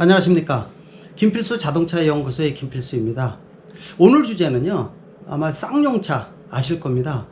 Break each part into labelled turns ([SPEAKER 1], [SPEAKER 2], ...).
[SPEAKER 1] 안녕하십니까. 김필수 자동차 연구소의 김필수입니다. 오늘 주제는요, 아마 쌍용차 아실 겁니다.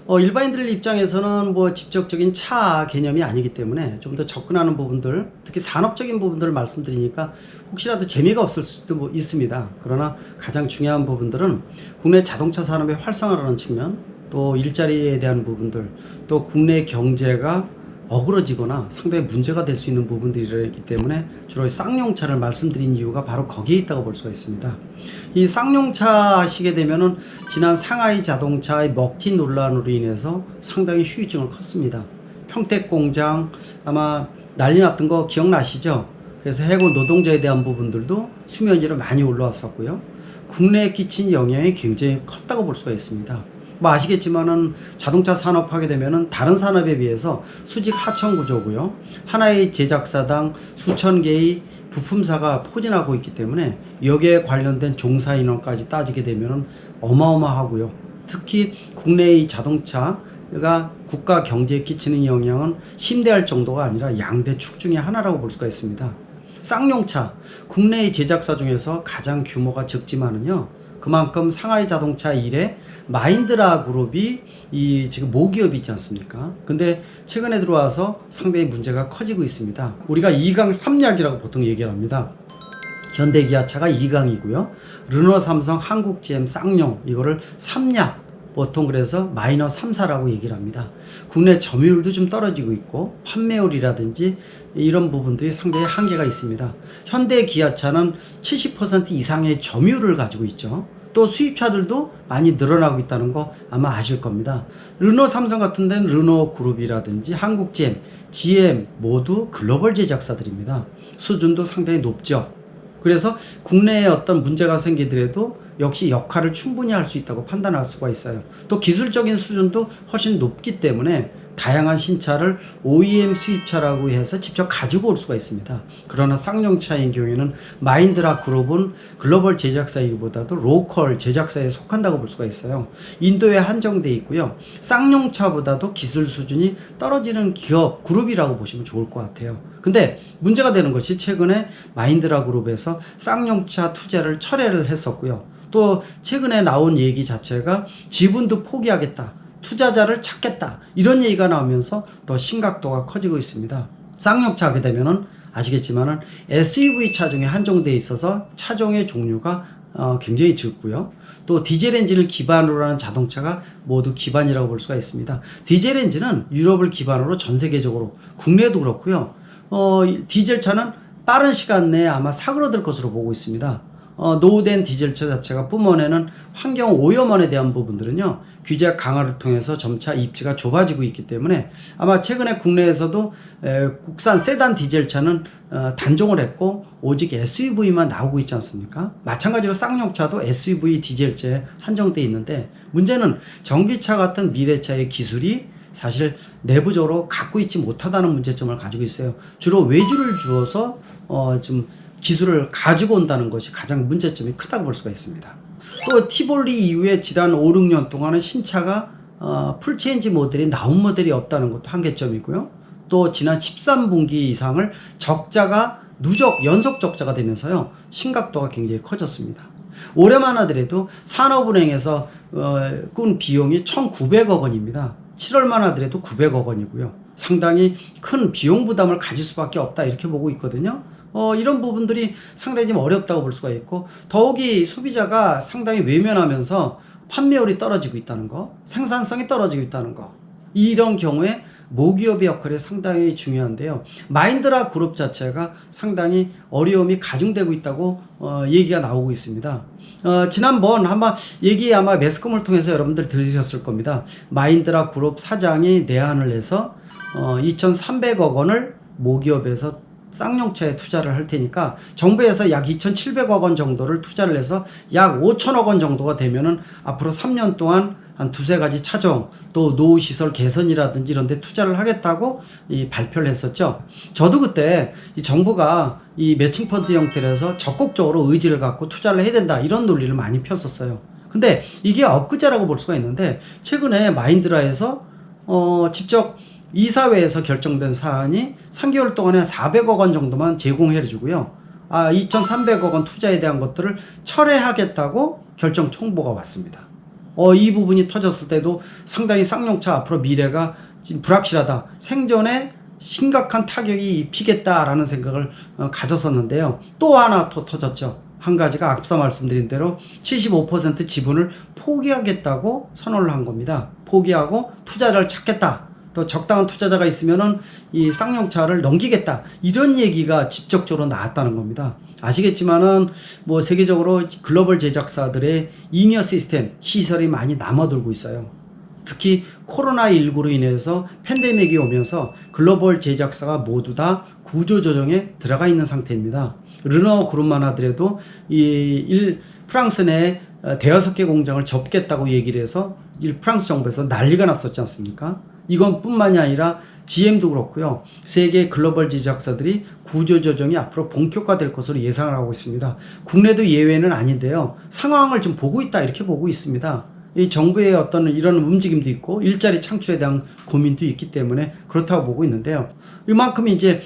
[SPEAKER 1] 일반인들 입장에서는 뭐 직접적인 차 개념이 아니기 때문에 좀 더 접근하는 부분들, 특히 산업적인 부분들을 말씀드리니까 혹시라도 재미가 없을 수도 있습니다. 그러나 가장 중요한 부분들은 국내 자동차 산업의 활성화라는 측면, 또 일자리에 대한 부분들, 또 국내 경제가 어그러지거나 상당히 문제가 될 수 있는 부분들이기 때문에 주로 쌍용차를 말씀드린 이유가 바로 거기에 있다고 볼 수가 있습니다. 이 쌍용차 하시게 되면은 지난 상하이 자동차의 먹튀 논란으로 인해서 상당히 후유증을 컸습니다. 평택 공장 아마 난리 났던 거 기억나시죠? 그래서 해고 노동자에 대한 부분들도 수면 위로 많이 올라왔었고요. 국내에 끼친 영향이 굉장히 컸다고 볼 수가 있습니다. 뭐 아시겠지만은 자동차 산업 하게 되면은 다른 산업에 비해서 수직 하청 구조고요. 하나의 제작사당 수천 개의 부품사가 포진하고 있기 때문에 여기에 관련된 종사 인원까지 따지게 되면은 어마어마하고요. 특히 국내의 자동차가 국가 경제에 끼치는 영향은 심대할 정도가 아니라 양대축 중에 하나라고 볼 수가 있습니다. 쌍용차 국내의 제작사 중에서 가장 규모가 적지만은요. 그만큼 상하이 자동차 이래 마인드라 그룹이 이 지금 모기업이 있지 않습니까? 근데 최근에 들어와서 상당히 문제가 커지고 있습니다. 우리가 2강 3약이라고 보통 얘기를 합니다. 현대기아차가 2강이고요. 르노, 삼성, 한국 GM, 쌍용 이거를 3약 보통 그래서 마이너 3, 4라고 얘기를 합니다. 국내 점유율도 좀 떨어지고 있고 판매율이라든지 이런 부분들이 상당히 한계가 있습니다. 현대기아차는 70% 이상의 점유율을 가지고 있죠. 또 수입차들도 많이 늘어나고 있다는 거 아마 아실 겁니다. 르노, 삼성 같은 데는 르노 그룹이라든지 한국 GM, GM 모두 글로벌 제작사들입니다. 수준도 상당히 높죠. 그래서 국내에 어떤 문제가 생기더라도 역시 역할을 충분히 할 수 있다고 판단할 수가 있어요. 또 기술적인 수준도 훨씬 높기 때문에 다양한 신차를 OEM 수입차라고 해서 직접 가지고 올 수가 있습니다. 그러나 쌍용차의 경우에는 마인드라 그룹은 글로벌 제작사이기보다도 로컬 제작사에 속한다고 볼 수가 있어요. 인도에 한정돼 있고요. 쌍용차보다도 기술 수준이 떨어지는 기업 그룹이라고 보시면 좋을 것 같아요. 근데 문제가 되는 것이 최근에 마인드라 그룹에서 쌍용차 투자를 철회를 했었고요. 또 최근에 나온 얘기 자체가 지분도 포기하겠다, 투자자를 찾겠다 이런 얘기가 나오면서 더 심각도가 커지고 있습니다. 쌍용차 하게 되면은 아시겠지만은 SUV 차종에 한정되어 있어서 차종의 종류가 굉장히 적고요. 또 디젤 엔진을 기반으로 하는 자동차가 모두 기반이라고 볼 수가 있습니다. 디젤 엔진은 유럽을 기반으로 전 세계적으로 국내도 그렇고요. 디젤 차는 빠른 시간 내에 아마 사그러들 것으로 보고 있습니다. 노후된 디젤차 자체가 뿜어내는 환경 오염원에 대한 부분들은요, 규제 강화를 통해서 점차 입지가 좁아지고 있기 때문에 아마 최근에 국내에서도 국산 세단 디젤차는 단종을 했고 오직 SUV만 나오고 있지 않습니까? 마찬가지로 쌍용차도 SUV 디젤차에 한정되어 있는데 문제는 전기차 같은 미래차의 기술이 사실 내부적으로 갖고 있지 못하다는 문제점을 가지고 있어요. 주로 외주를 주어서 좀 기술을 가지고 온다는 것이 가장 문제점이 크다고 볼 수가 있습니다. 또 티볼리 이후에 지난 5, 6년 동안은 신차가 풀체인지 모델이 나온 모델이 없다는 것도 한계점이고요. 또 지난 13분기 이상을 적자가 누적 연속 적자가 되면서요, 심각도가 굉장히 커졌습니다. 올해만 하더라도 산업은행에서 꾼 비용이 1,900억 원입니다. 7월만 하더라도 900억 원이고요. 상당히 큰 비용 부담을 가질 수밖에 없다 이렇게 보고 있거든요. 이런 부분들이 상당히 좀 어렵다고 볼 수가 있고, 더욱이 소비자가 상당히 외면하면서 판매율이 떨어지고 있다는 거, 생산성이 떨어지고 있다는 거, 이런 경우에 모기업의 역할이 상당히 중요한데요. 마인드라 그룹 자체가 상당히 어려움이 가중되고 있다고 얘기가 나오고 있습니다. 지난번 한번 얘기 아마 매스컴을 통해서 여러분들 들으셨을 겁니다. 마인드라 그룹 사장이 내한을 해서 2,300억 원을 모기업에서 쌍용차에 투자를 할 테니까 정부에서 약 2,700억 원 정도를 투자를 해서 약 5천억 원 정도가 되면은 앞으로 3년 동안 한 두세 가지 차종, 또 노후시설 개선이라든지 이런 데 투자를 하겠다고 발표를 했었죠. 저도 그때 이 정부가 이 매칭펀드 형태로 해서 적극적으로 의지를 갖고 투자를 해야 된다 이런 논리를 많이 폈었어요. 근데 이게 엊그제라고 볼 수가 있는데 최근에 마인드라에서 직접 이사회에서 결정된 사안이 3개월 동안에 400억 원 정도만 제공해 주고요. 2,300억 원 투자에 대한 것들을 철회하겠다고 결정 통보가 왔습니다. 이 부분이 터졌을 때도 상당히 쌍용차 앞으로 미래가 지금 불확실하다. 생존에 심각한 타격이 입히겠다라는 생각을 가졌었는데요. 또 하나 더 터졌죠. 한 가지가 앞서 말씀드린 대로 75% 지분을 포기하겠다고 선언을 한 겁니다. 포기하고 투자자를 찾겠다. 또 적당한 투자자가 있으면은 이 쌍용차를 넘기겠다. 이런 얘기가 직접적으로 나왔다는 겁니다. 아시겠지만은 뭐 세계적으로 글로벌 제작사들의 인이어 시스템 시설이 많이 남아돌고 있어요. 특히 코로나19로 인해서 팬데믹이 오면서 글로벌 제작사가 모두 다 구조조정에 들어가 있는 상태입니다. 르노 그룹만 하더라도 프랑스 내 대여섯 개 공장을 접겠다고 얘기를 해서 프랑스 정부에서 난리가 났었지 않습니까? 이건 뿐만이 아니라 GM도 그렇고요. 세계 글로벌 제작사들이 구조조정이 앞으로 본격화될 것으로 예상을 하고 있습니다. 국내도 예외는 아닌데요. 상황을 좀 보고 있다 이렇게 보고 있습니다. 이 정부의 어떤 이런 움직임도 있고 일자리 창출에 대한 고민도 있기 때문에 그렇다고 보고 있는데요. 이만큼 이제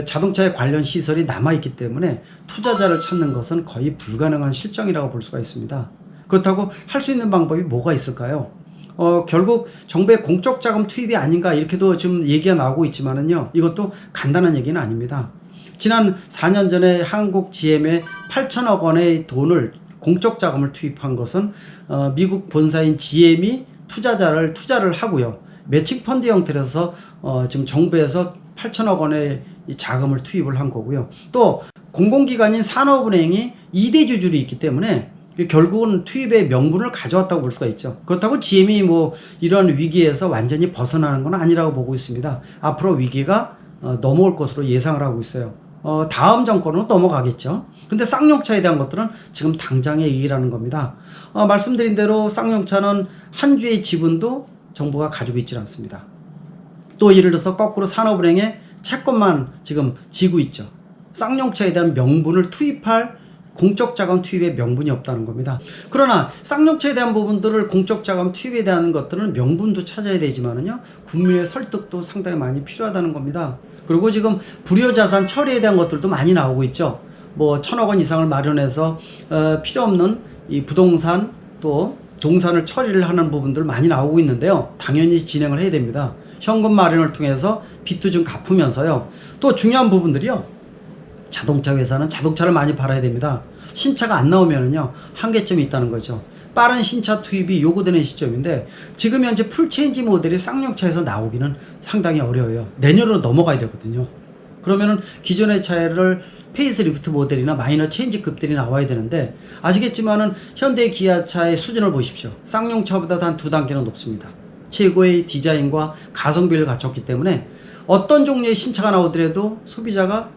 [SPEAKER 1] 자동차에 관련 시설이 남아있기 때문에 투자자를 찾는 것은 거의 불가능한 실정이라고 볼 수가 있습니다. 그렇다고 할 수 있는 방법이 뭐가 있을까요? 결국 정부의 공적 자금 투입이 아닌가 이렇게도 좀 얘기가 나오고 있지만은요. 이것도 간단한 얘기는 아닙니다. 지난 4년 전에 한국 GM에 8천억 원의 돈을 공적 자금을 투입한 것은 미국 본사인 GM이 투자를 하고요. 매칭 펀드 형태로서 지금 정부에서 8천억 원의 자금을 투입을 한 거고요. 또 공공기관인 산업은행이 2대 주주로 있기 때문에 결국은 투입의 명분을 가져왔다고 볼 수가 있죠. 그렇다고 GM이 뭐 이런 위기에서 완전히 벗어나는 건 아니라고 보고 있습니다. 앞으로 위기가 넘어올 것으로 예상을 하고 있어요. 다음 정권은 넘어가겠죠. 근데 쌍용차에 대한 것들은 지금 당장의 얘기라는 겁니다. 말씀드린 대로 쌍용차는 한 주의 지분도 정부가 가지고 있지 않습니다. 또 예를 들어서 거꾸로 산업은행에 채권만 지금 지고 있죠. 쌍용차에 대한 명분을 투입할 공적 자금 투입의 명분이 없다는 겁니다. 그러나 쌍용차에 대한 부분들을 공적 자금 투입에 대한 것들은 명분도 찾아야 되지만은요, 국민의 설득도 상당히 많이 필요하다는 겁니다. 그리고 지금 불효자산 처리에 대한 것들도 많이 나오고 있죠. 뭐 1,000억 원 이상을 마련해서 필요 없는 이 부동산 또 동산을 처리를 하는 부분들 많이 나오고 있는데요. 당연히 진행을 해야 됩니다. 현금 마련을 통해서 빚도 좀 갚으면서요. 또 중요한 부분들이요. 자동차 회사는 자동차를 많이 팔아야 됩니다. 신차가 안 나오면은요, 한계점이 있다는 거죠. 빠른 신차 투입이 요구되는 시점인데 지금 현재 풀체인지 모델이 쌍용차에서 나오기는 상당히 어려워요. 내년으로 넘어가야 되거든요. 그러면은 기존의 차를 페이스리프트 모델이나 마이너 체인지급들이 나와야 되는데 아시겠지만은 현대 기아차의 수준을 보십시오. 쌍용차보다도 한 2단계는 높습니다. 최고의 디자인과 가성비를 갖췄기 때문에 어떤 종류의 신차가 나오더라도 소비자가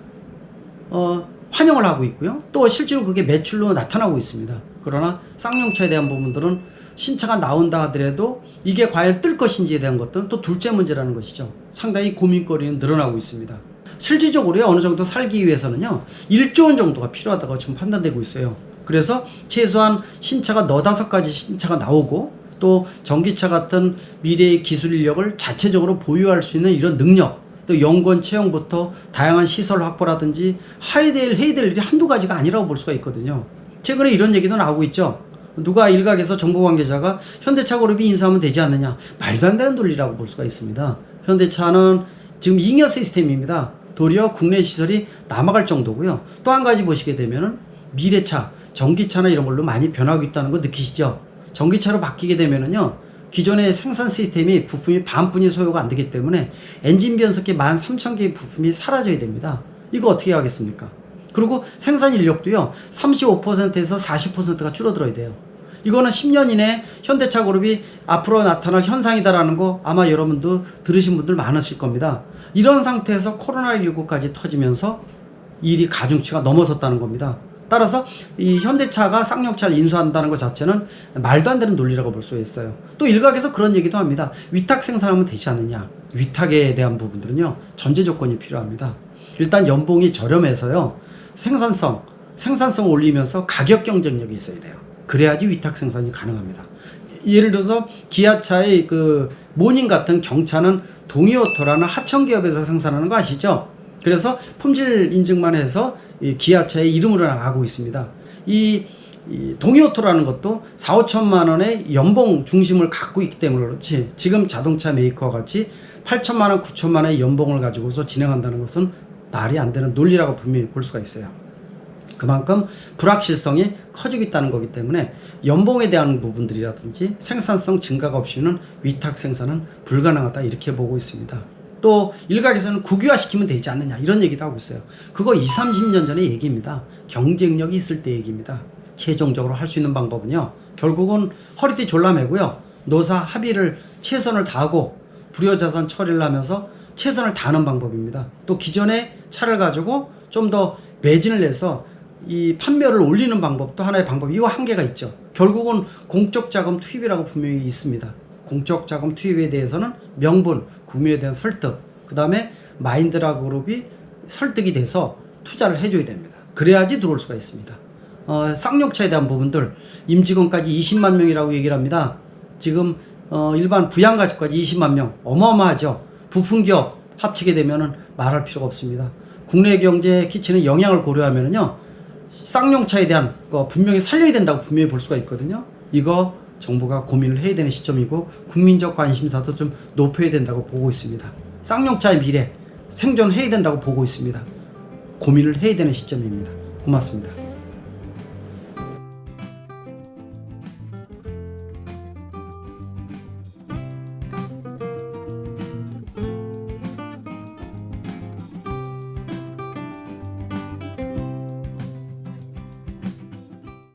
[SPEAKER 1] 환영을 하고 있고요. 또 실제로 그게 매출로 나타나고 있습니다. 그러나 쌍용차에 대한 부분들은 신차가 나온다 하더라도 이게 과연 뜰 것인지에 대한 것들은 또 둘째 문제라는 것이죠. 상당히 고민거리는 늘어나고 있습니다. 실질적으로 어느 정도 살기 위해서는요, 1조 원 정도가 필요하다고 지금 판단되고 있어요. 그래서 최소한 신차가 너다섯 가지 신차가 나오고 또 전기차 같은 미래의 기술 인력을 자체적으로 보유할 수 있는 이런 능력, 또 연구원 채용부터 다양한 시설 확보라든지 해야 될 일이 한두 가지가 아니라고 볼 수가 있거든요. 최근에 이런 얘기도 나오고 있죠. 누가 일각에서 정부 관계자가 현대차 그룹이 인수하면 되지 않느냐, 말도 안 되는 논리라고 볼 수가 있습니다. 현대차는 지금 잉여 시스템입니다. 도리어 국내 시설이 남아갈 정도고요. 또 한 가지 보시게 되면은 미래차, 전기차나 이런 걸로 많이 변하고 있다는 거 느끼시죠? 전기차로 바뀌게 되면은요, 기존의 생산 시스템이 부품이 반뿐이 소요가 안 되기 때문에 엔진 변속기 13,000개의 부품이 사라져야 됩니다. 이거 어떻게 하겠습니까? 그리고 생산 인력도요, 35%에서 40%가 줄어들어야 돼요. 이거는 10년 이내 현대차 그룹이 앞으로 나타날 현상이다라는 거 아마 여러분도 들으신 분들 많으실 겁니다. 이런 상태에서 코로나19까지 터지면서 일이 가중치가 넘어섰다는 겁니다. 따라서 이 현대차가 쌍용차를 인수한다는 것 자체는 말도 안 되는 논리라고 볼 수 있어요. 또 일각에서 그런 얘기도 합니다. 위탁 생산하면 되지 않느냐. 위탁에 대한 부분들은요, 전제 조건이 필요합니다. 일단 연봉이 저렴해서요, 생산성 올리면서 가격 경쟁력이 있어야 돼요. 그래야지 위탁 생산이 가능합니다. 예를 들어서 기아차의 그 모닝 같은 경차는 동이오토라는 하청 기업에서 생산하는 거 아시죠? 그래서 품질 인증만 해서 이 기아차의 이름으로 나가고 있습니다. 이 동이오토라는 것도 4, 5천만 원의 연봉 중심을 갖고 있기 때문에 그렇지, 지금 자동차 메이커와 같이 8천만 원, 9천만 원의 연봉을 가지고서 진행한다는 것은 말이 안 되는 논리라고 분명히 볼 수가 있어요. 그만큼 불확실성이 커지고 있다는 거기 때문에 연봉에 대한 부분들이라든지 생산성 증가가 없이는 위탁 생산은 불가능하다, 이렇게 보고 있습니다. 또 일각에서는 국유화시키면 되지 않느냐, 이런 얘기도 하고 있어요. 그거 20, 30년 전의 얘기입니다. 경쟁력이 있을 때 얘기입니다. 최종적으로 할 수 있는 방법은요, 결국은 허리띠 졸라매고요, 노사 합의를 최선을 다하고 불효자산 처리를 하면서 최선을 다하는 방법입니다. 또 기존의 차를 가지고 좀 더 매진을 내서 이 판매를 올리는 방법도 하나의 방법, 이거 한계가 있죠. 결국은 공적 자금 투입이라고 분명히 있습니다. 공적 자금 투입에 대해서는 명분, 국민에 대한 설득, 그 다음에 마인드라 그룹이 설득이 돼서 투자를 해줘야 됩니다. 그래야지 들어올 수가 있습니다. 쌍용차에 대한 부분들, 임직원까지 20만 명이라고 얘기를 합니다. 지금 일반 부양가족까지 20만 명, 어마어마하죠. 부품기업 합치게 되면은 말할 필요가 없습니다. 국내 경제에 끼치는 영향을 고려하면은요, 쌍용차에 대한 거 분명히 살려야 된다고 분명히 볼 수가 있거든요. 이거 정부가 고민을 해야 되는 시점이고 국민적 관심사도 좀 높여야 된다고 보고 있습니다. 쌍용차의 미래 생존해야 된다고 보고 있습니다. 고민을 해야 되는 시점입니다. 고맙습니다.